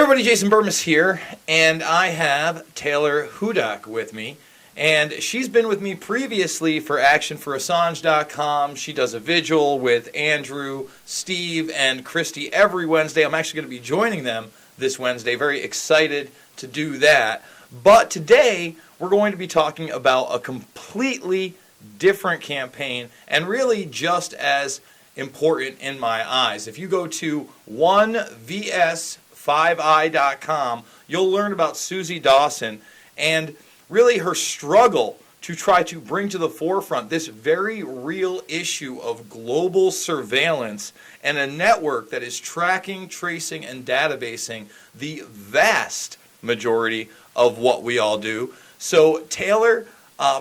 everybody, Jason Burmis here, and I have Taylor Hudak with me. And she's been with me previously for actionforassange.com. She does a vigil with Andrew, Steve, and Christy every Wednesday. I'm actually going to be joining them this Wednesday. Very excited to do that. But today, we're going to be talking about a completely different campaign, and really just as important in my eyes. If you go to 1vs5i.com, you'll learn about Susi Dawson and really her struggle to try to bring to the forefront this very real issue of global surveillance and a network that is tracking, tracing, and databasing the vast majority of what we all do. So, Taylor,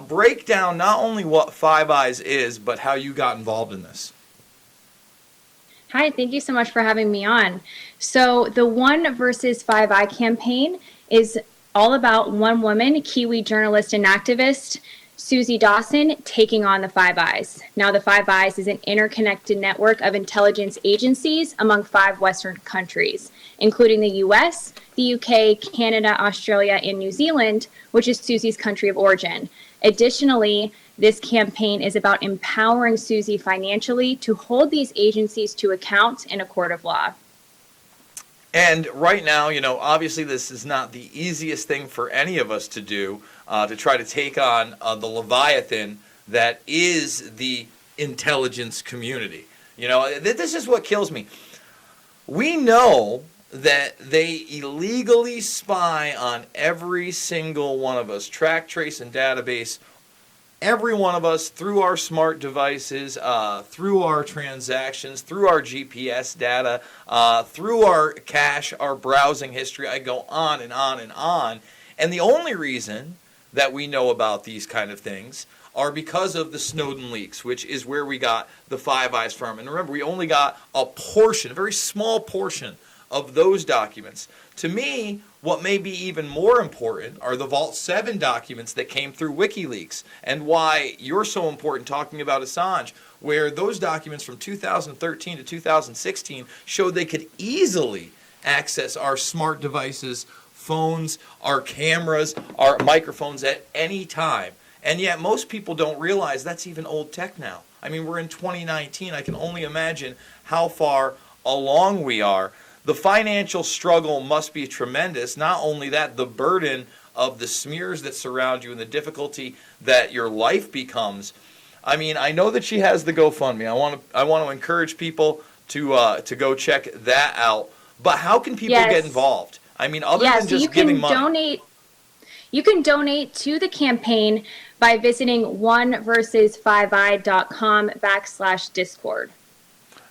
break down not only what Five Eyes is, but how you got involved in this. Hi, thank you so much for having me on. So the One versus Five Eye campaign is all about one woman, Kiwi journalist and activist, Susi Dawson, taking on the Five Eyes. Now, the Five Eyes is an interconnected network of intelligence agencies among 5 Western countries, including the US, the UK, Canada, Australia, and New Zealand, which is Susi's country of origin. Additionally, this campaign is about empowering Susi financially to hold these agencies to account in a court of law. And right now, obviously this is not the easiest thing for any of us to do, to try to take on the Leviathan that is the intelligence community. This is what kills me. We know that they illegally spy on every single one of us, track, trace, and database every one of us through our smart devices, through our transactions, through our GPS data, through our cache, our browsing history. I go on and on and on. And the only reason that we know about these kind of things are because of the Snowden leaks, which is where we got the Five Eyes from. And remember, we only got a portion, a very small portion of those documents. To me, what may be even more important are the Vault 7 documents that came through WikiLeaks, and why you're so important talking about Assange, where those documents from 2013 to 2016 showed they could easily access our smart devices, phones, our cameras, our microphones at any time. And yet most people don't realize that's even old tech now. I mean, we're in 2019. I can only imagine how far along we are. The financial struggle must be tremendous. Not only that, the burden of the smears that surround you and the difficulty that your life becomes. I mean, I know that she has the GoFundMe. I want to encourage people to go check that out. But how can people get involved? I mean, other than just giving money. You can donate to the campaign by visiting oneversus5i.com/Discord.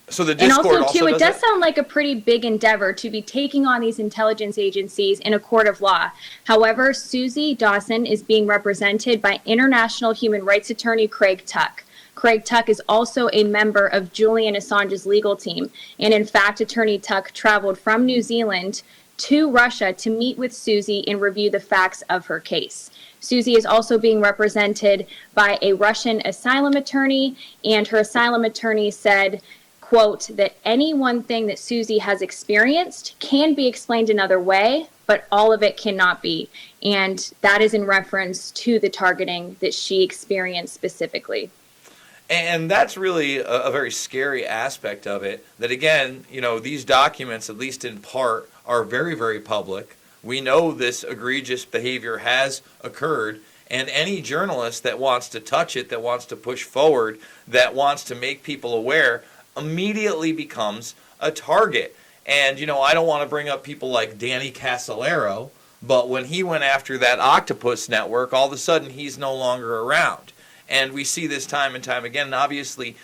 So the Discord and also, too, it does that? sound like a pretty big endeavor to be taking on these intelligence agencies in a court of law. However, Susi Dawson is being represented by international human rights attorney Craig Tuck. Craig Tuck is also a member of Julian Assange's legal team. And in fact, Attorney Tuck traveled from New Zealand to Russia to meet with Susi and review the facts of her case. Susi is also being represented by a Russian asylum attorney, and her asylum attorney said, quote, that any one thing that Susi has experienced can be explained another way, but all of it cannot be. And that is in reference to the targeting that she experienced specifically. And that's really a very scary aspect of it, that again, these documents, at least in part, are very, very public. We know this egregious behavior has occurred, and any journalist that wants to touch it, that wants to push forward, that wants to make people aware, immediately becomes a target. And, I don't want to bring up people like Danny Casolaro, but when he went after that octopus network, all of a sudden he's no longer around. And we see this time and time again. And obviously,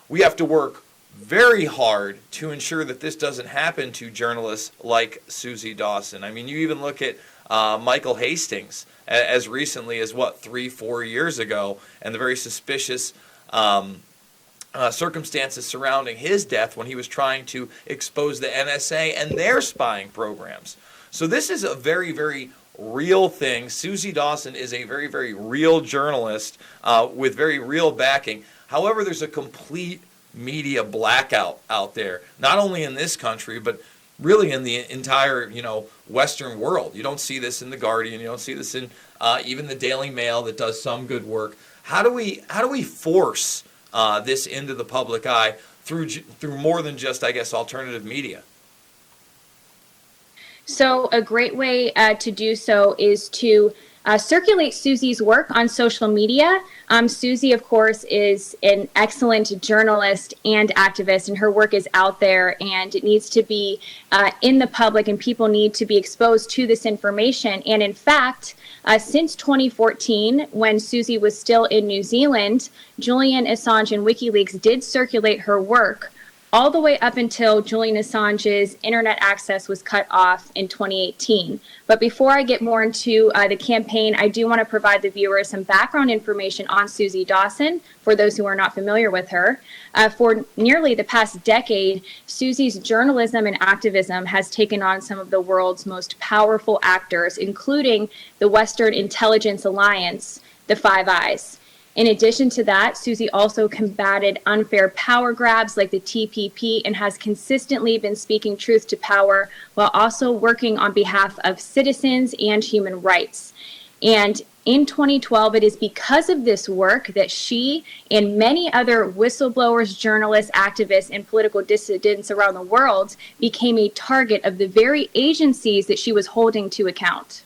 we have to work very hard to ensure that this doesn't happen to journalists like Susi Dawson. I mean, you even look at Michael Hastings as recently as, 3-4 years ago, and the very suspicious circumstances surrounding his death when he was trying to expose the NSA and their spying programs. So this is a very, very real thing. Susi Dawson is a very, very real journalist with very real backing. However, there's a complete media blackout out there, not only in this country, but really in the entire, Western world. You don't see this in the Guardian. You don't see this in even the Daily Mail that does some good work. How do we force this into the public eye through more than just, I guess, alternative media? So a great way to do so is to circulate Susi's work on social media. Susi, of course, is an excellent journalist and activist, and her work is out there, and it needs to be in the public, and people need to be exposed to this information. And in fact, since 2014, when Susi was still in New Zealand, Julian Assange and WikiLeaks did circulate her work all the way up until Julian Assange's internet access was cut off in 2018. But before I get more into the campaign, I do want to provide the viewers some background information on Susi Dawson, for those who are not familiar with her. For nearly the past decade, Susi's journalism and activism has taken on some of the world's most powerful actors, including the Western Intelligence Alliance, the Five Eyes. In addition to that, Susi also combated unfair power grabs like the TPP and has consistently been speaking truth to power while also working on behalf of citizens and human rights. And in 2012, it is because of this work that she and many other whistleblowers, journalists, activists, and political dissidents around the world became a target of the very agencies that she was holding to account.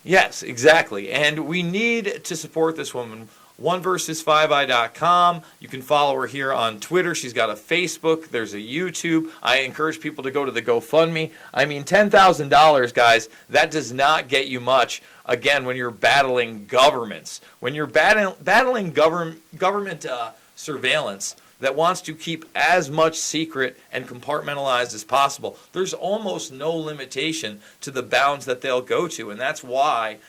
Yes, exactly. And we need to support this woman. OneVersus5i.com. You can follow her here on Twitter. She's got a Facebook. There's a YouTube. I encourage people to go to the GoFundMe. I mean, $10,000, guys, that does not get you much. Again, when you're battling governments, when you're battling government surveillance that wants to keep as much secret and compartmentalized as possible, there's almost no limitation to the bounds that they'll go to. And that's why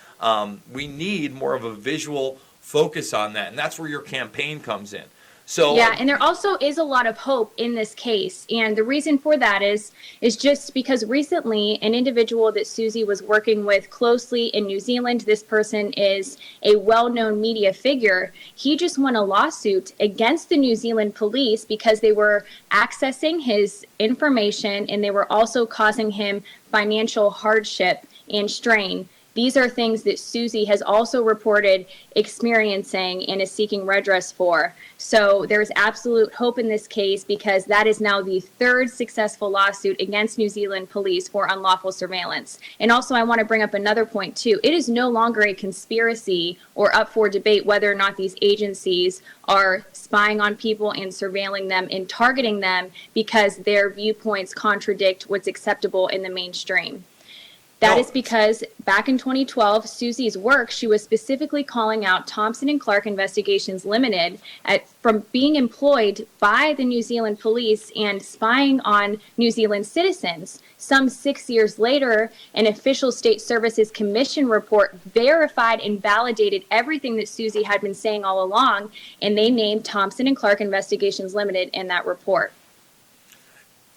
we need more of a visual focus on that. And that's where your campaign comes in. So yeah, and there also is a lot of hope in this case. And the reason for that is just because recently an individual that Susi was working with closely in New Zealand, this person is a well-known media figure. He just won a lawsuit against the New Zealand police because they were accessing his information and they were also causing him financial hardship and strain. These are things that Susi has also reported experiencing and is seeking redress for. So there's absolute hope in this case because that is now the third successful lawsuit against New Zealand police for unlawful surveillance. And also I want to bring up another point too. It is no longer a conspiracy or up for debate whether or not these agencies are spying on people and surveilling them and targeting them because their viewpoints contradict what's acceptable in the mainstream. That is because back in 2012, Susi's work, she was specifically calling out Thompson and Clark Investigations Limited from being employed by the New Zealand police and spying on New Zealand citizens. Some 6 years later, an official State Services Commission report verified and validated everything that Susi had been saying all along, and they named Thompson and Clark Investigations Limited in that report.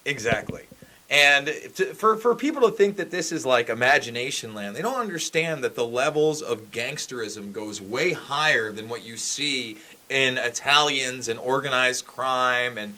Exactly. And for people to think that this is like imagination land, they don't understand that the levels of gangsterism goes way higher than what you see in Italians and organized crime and,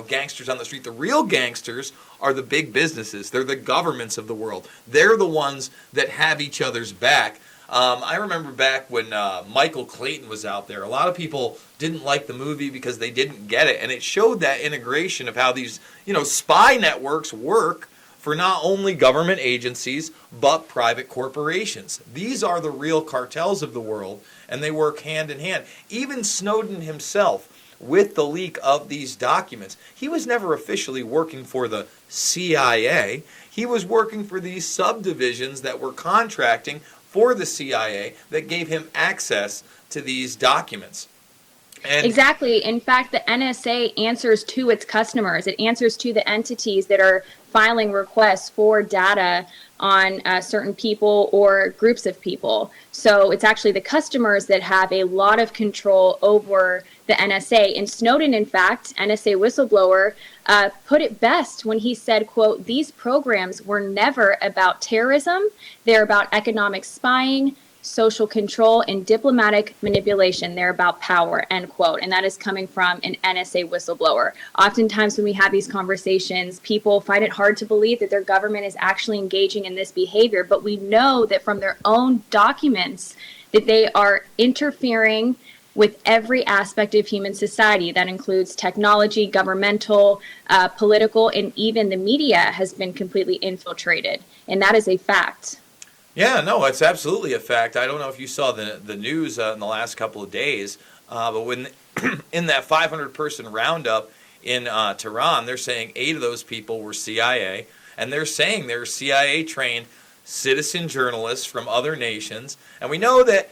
gangsters on the street. The real gangsters are the big businesses. They're the governments of the world. They're the ones that have each other's back. I remember back when Michael Clayton was out there, a lot of people didn't like the movie because they didn't get it. And it showed that integration of how these, spy networks work for not only government agencies, but private corporations. These are the real cartels of the world, and they work hand in hand. Even Snowden himself, with the leak of these documents, he was never officially working for the CIA. He was working for these subdivisions that were contracting for the CIA that gave him access to these documents. And exactly. In fact, the NSA answers to its customers. It answers to the entities that are filing requests for data on certain people or groups of people. So it's actually the customers that have a lot of control over the NSA. And Snowden, in fact, NSA whistleblower, put it best when he said, quote, "These programs were never about terrorism. They're about economic spying, social control, and diplomatic manipulation. They're about power, end quote. And that is coming from an NSA whistleblower. Oftentimes when we have these conversations, people find it hard to believe that their government is actually engaging in this behavior. But we know that from their own documents that they are interfering with every aspect of human society. That includes technology, governmental, political, and even the media has been completely infiltrated. And that is a fact. Yeah, no, it's absolutely a fact. I don't know if you saw the news in the last couple of days, but when in that 500-person roundup in Tehran, they're saying 8 of those people were CIA, and they're saying they're CIA-trained citizen journalists from other nations. And we know that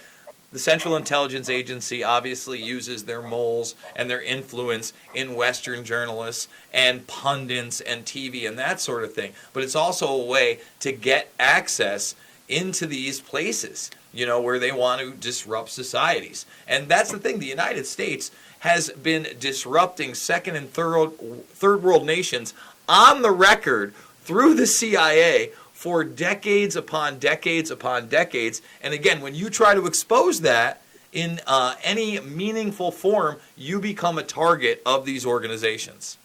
the Central Intelligence Agency obviously uses their moles and their influence in Western journalists and pundits and TV and that sort of thing. But it's also a way to get access into these places, where they want to disrupt societies. And that's the thing. The United States has been disrupting second and third world nations on the record through the CIA for decades upon decades upon decades. And again, when you try to expose that in any meaningful form, you become a target of these organizations.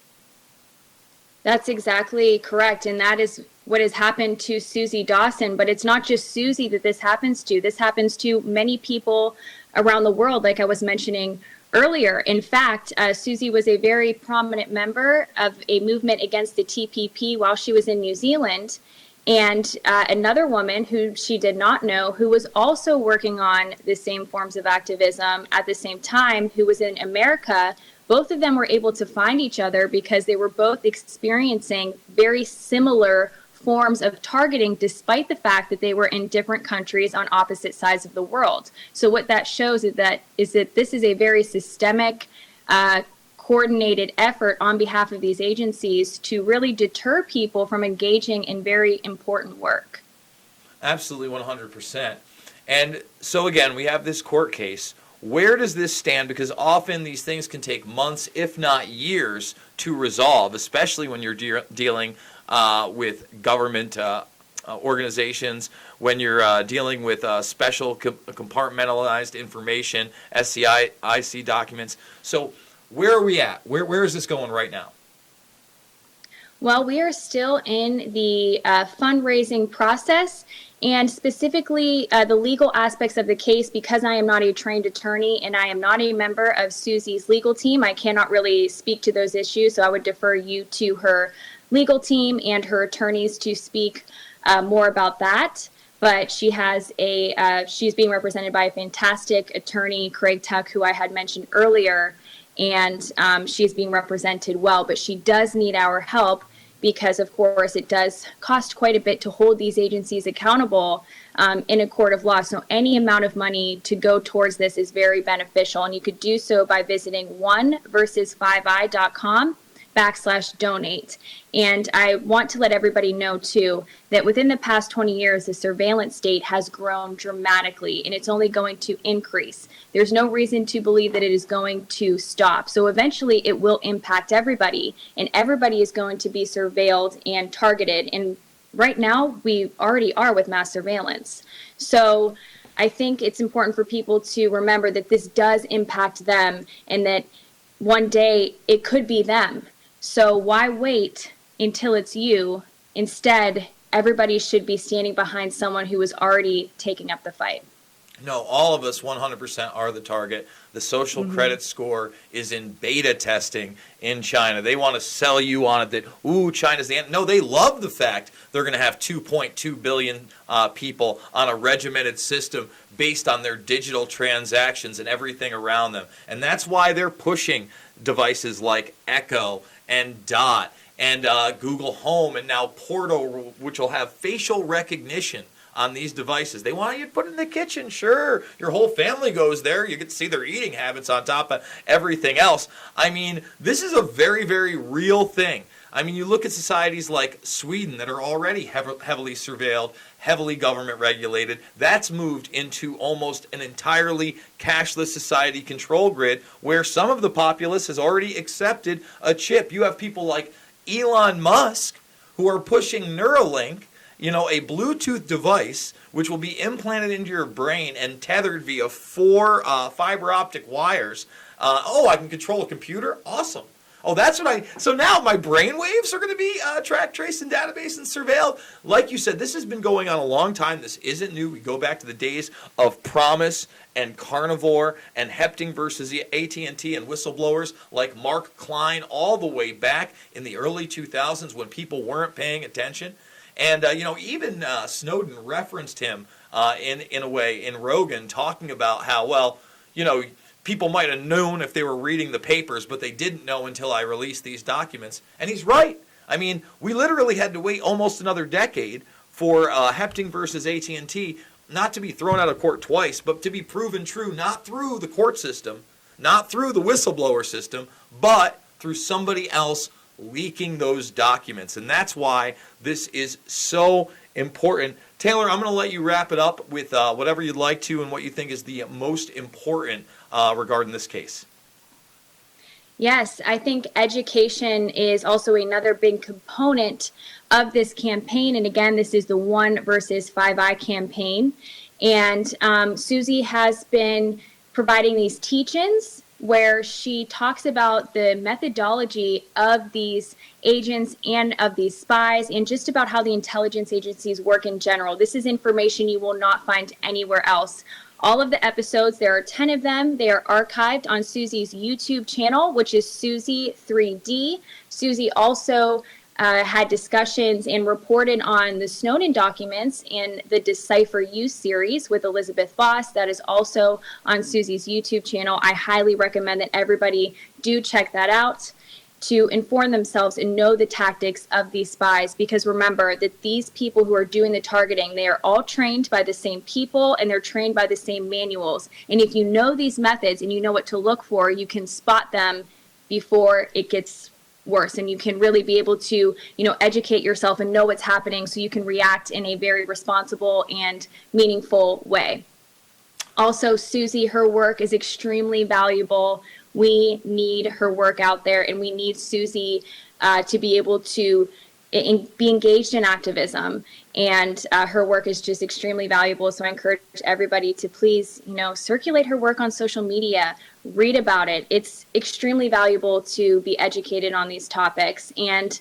That's exactly correct. And that is what has happened to Susi Dawson. But it's not just Susi that this happens to. This happens to many people around the world, like I was mentioning earlier. In fact, Susi was a very prominent member of a movement against the TPP while she was in New Zealand. And another woman who she did not know, who was also working on the same forms of activism at the same time, who was in America, both of them were able to find each other because they were both experiencing very similar forms of targeting, despite the fact that they were in different countries on opposite sides of the world. So what that shows is that this is a very systemic, coordinated effort on behalf of these agencies to really deter people from engaging in very important work. Absolutely, 100%. And so again, we have this court case. Where does this stand? Because often these things can take months, if not years, to resolve, especially when you're dealing with government organizations, when you're dealing with special compartmentalized information, SCIC documents. So where are we at? Where is this going right now? Well, we are still in the fundraising process, and specifically the legal aspects of the case. Because I am not a trained attorney and I am not a member of Susi's legal team, I cannot really speak to those issues. So I would defer you to her legal team and her attorneys to speak more about that. But she has she's being represented by a fantastic attorney, Craig Tuck, who I had mentioned earlier. And she's being represented well, but she does need our help because, of course, it does cost quite a bit to hold these agencies accountable in a court of law. So any amount of money to go towards this is very beneficial. And you could do so by visiting oneversus5i.com/donate. And I want to let everybody know, too, that within the past 20 years, the surveillance state has grown dramatically, and it's only going to increase. There's no reason to believe that it is going to stop. So eventually it will impact everybody, and everybody is going to be surveilled and targeted. And right now, we already are with mass surveillance. So I think it's important for people to remember that this does impact them, and that one day it could be them. So why wait until it's you? Instead, everybody should be standing behind someone who is already taking up the fight. No, all of us 100% are the target. The social credit score is in beta testing in China. They want to sell you on it that, China's the end. No, they love the fact they're going to have 2.2 billion people on a regimented system based on their digital transactions and everything around them. And that's why they're pushing devices like Echo and Dot and Google Home and now Portal, which will have facial recognition on these devices. They want you to put it in the kitchen. Sure, your whole family goes there. You get to see their eating habits on top of everything else. I mean, this is a very, very real thing. I mean, you look at societies like Sweden that are already heavily surveilled, heavily government regulated. That's moved into almost an entirely cashless society control grid where some of the populace has already accepted a chip. You have people like Elon Musk who are pushing Neuralink a Bluetooth device which will be implanted into your brain and tethered via 4 fiber optic wires. I can control a computer? Awesome. Oh, so now my brain waves are going to be tracked, traced, and database and surveilled. Like you said, this has been going on a long time. This isn't new. We go back to the days of Promise and Carnivore and Hepting versus AT&T and whistleblowers like Mark Klein all the way back in the early 2000s when people weren't paying attention. And, even Snowden referenced him in a way in Rogan, talking about how, people might have known if they were reading the papers, but they didn't know until I released these documents. And he's right. I mean, we literally had to wait almost another decade for Hepting versus AT&T not to be thrown out of court twice, but to be proven true, not through the court system, not through the whistleblower system, but through somebody else leaking those documents. And that's why this is so important. Taylor, I'm going to let you wrap it up with whatever you'd like to and what you think is the most important regarding this case. Yes, I think education is also another big component of this campaign. And again, this is the 1 versus 5i campaign. And Susie has been providing these teach-ins where she talks about the methodology of these agents and of these spies and just about how the intelligence agencies work in general. This is information you will not find anywhere else. All of the episodes, there are 10 of them. They are archived on Susie's YouTube channel, which is Susie 3D. Susie also had discussions and reported on the Snowden documents in the Decipher You series with Elizabeth Voss. That is also on Susie's YouTube channel. I highly recommend that everybody do check that out to inform themselves and know the tactics of these spies, because remember that these people who are doing the targeting, they are all trained by the same people and they're trained by the same manuals. And if you know these methods and you know what to look for, you can spot them before it gets worse, and you can really be able to, educate yourself and know what's happening so you can react in a very responsible and meaningful way. Also, Susie, her work is extremely valuable. We need her work out there, and we need Susie to be able to be engaged in activism. And her work is just extremely valuable. So I encourage everybody to please, circulate her work on social media, read about it. It's extremely valuable to be educated on these topics. And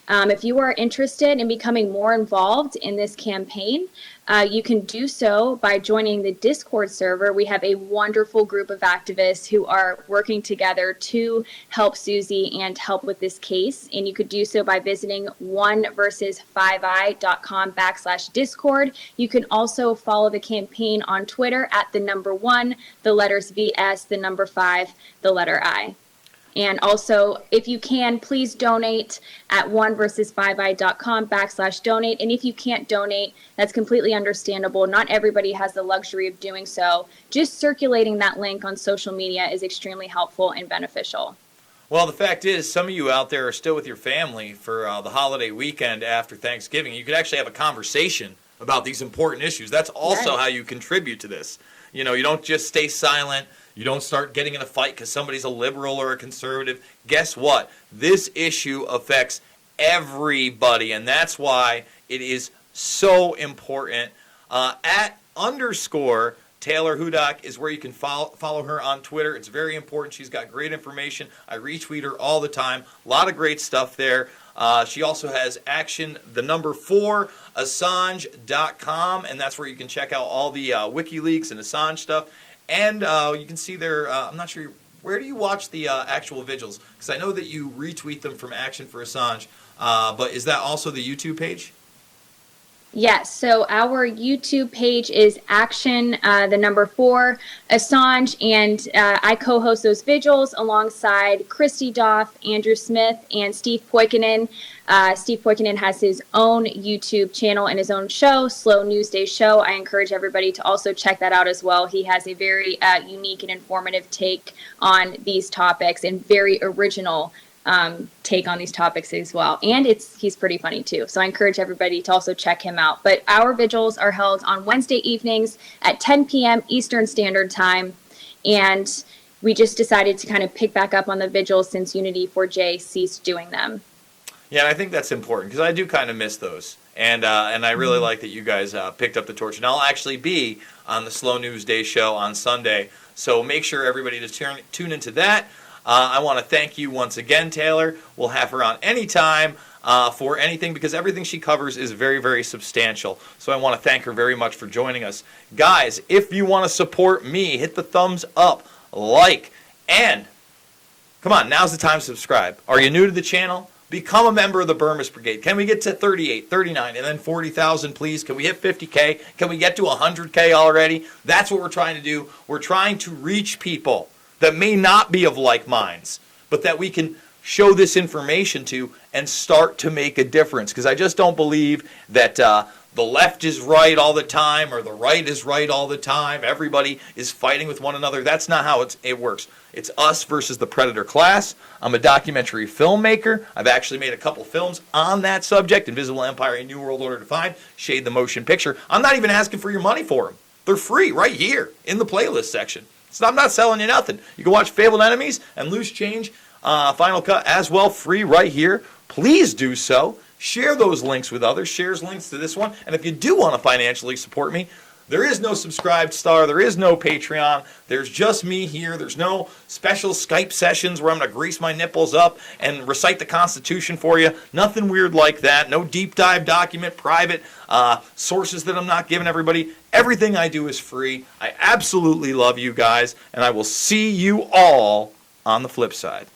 if you are interested in becoming more involved in this campaign, you can do so by joining the Discord server. We have a wonderful group of activists who are working together to help Susie and help with this case. And you could do so by visiting 1versus5i.com/Discord. You can also follow the campaign on Twitter at the number 1, the letters VS, the number 5, the letter I. And also, if you can, please donate at 1versus5i.com/donate. And if you can't donate, that's completely understandable. Not everybody has the luxury of doing so. Just circulating that link on social media is extremely helpful and beneficial. Well, the fact is, some of you out there are still with your family for the holiday weekend after Thanksgiving. You could actually have a conversation about these important issues. That's also how you contribute to this. You don't just stay silent. You don't start getting in a fight because somebody's a liberal or a conservative. Guess what? This issue affects everybody, and that's why it is so important. At _ Taylor Hudak is where you can follow her on Twitter. It's very important. She's got great information. I retweet her all the time. A lot of great stuff there. She also has Action, the number 4, Assange.com, and that's where you can check out all the WikiLeaks and Assange stuff. And you can see there, I'm not sure, where do you watch the actual vigils? Because I know that you retweet them from Action for Assange, but is that also the YouTube page? Yes, so our YouTube page is Action, the number 4, Assange, and I co-host those vigils alongside Christy Doff, Andrew Smith, and Steve Poikonen. Steve Poikonen has his own YouTube channel and his own show, Slow News Day Show. I encourage everybody to also check that out as well. He has a very unique and informative take on these topics and very original take on these topics as well. And he's pretty funny too. So I encourage everybody to also check him out. But our vigils are held on Wednesday evenings at 10 p.m. Eastern Standard Time. And we just decided to kind of pick back up on the vigils since Unity 4J ceased doing them. Yeah, and I think that's important because I do kind of miss those, and I really like that you guys picked up the torch. And I'll actually be on the Slow News Day show on Sunday, so make sure everybody to tune into that. I want to thank you once again, Taylor. We'll have her on anytime for anything because everything she covers is very, very substantial. So I want to thank her very much for joining us, guys. If you want to support me, hit the thumbs up, like, and come on, now's the time to subscribe. Are you new to the channel? Become a member of the Burmese Brigade. Can we get to 38, 39, and then 40,000, please? Can we hit 50K? Can we get to 100K already? That's what we're trying to do. We're trying to reach people that may not be of like minds, but that we can show this information to and start to make a difference. Because I just don't believe that the left is right all the time or the right is right all the time. Everybody is fighting with one another. That's not how it works. It's us versus the predator class. I'm a documentary filmmaker. I've actually made a couple films on that subject, Invisible Empire, A New World Order Defined, Shade the Motion Picture. I'm not even asking for your money for them. They're free right here in the playlist section. So I'm not selling you nothing. You can watch Fabled Enemies and Loose Change Final Cut as well, free right here. Please do so. Share those links with others. Share links to this one. And if you do want to financially support me, there is no subscribed star. There is no Patreon. There's just me here. There's no special Skype sessions where I'm going to grease my nipples up and recite the Constitution for you. Nothing weird like that. No deep dive document, private sources that I'm not giving everybody. Everything I do is free. I absolutely love you guys, and I will see you all on the flip side.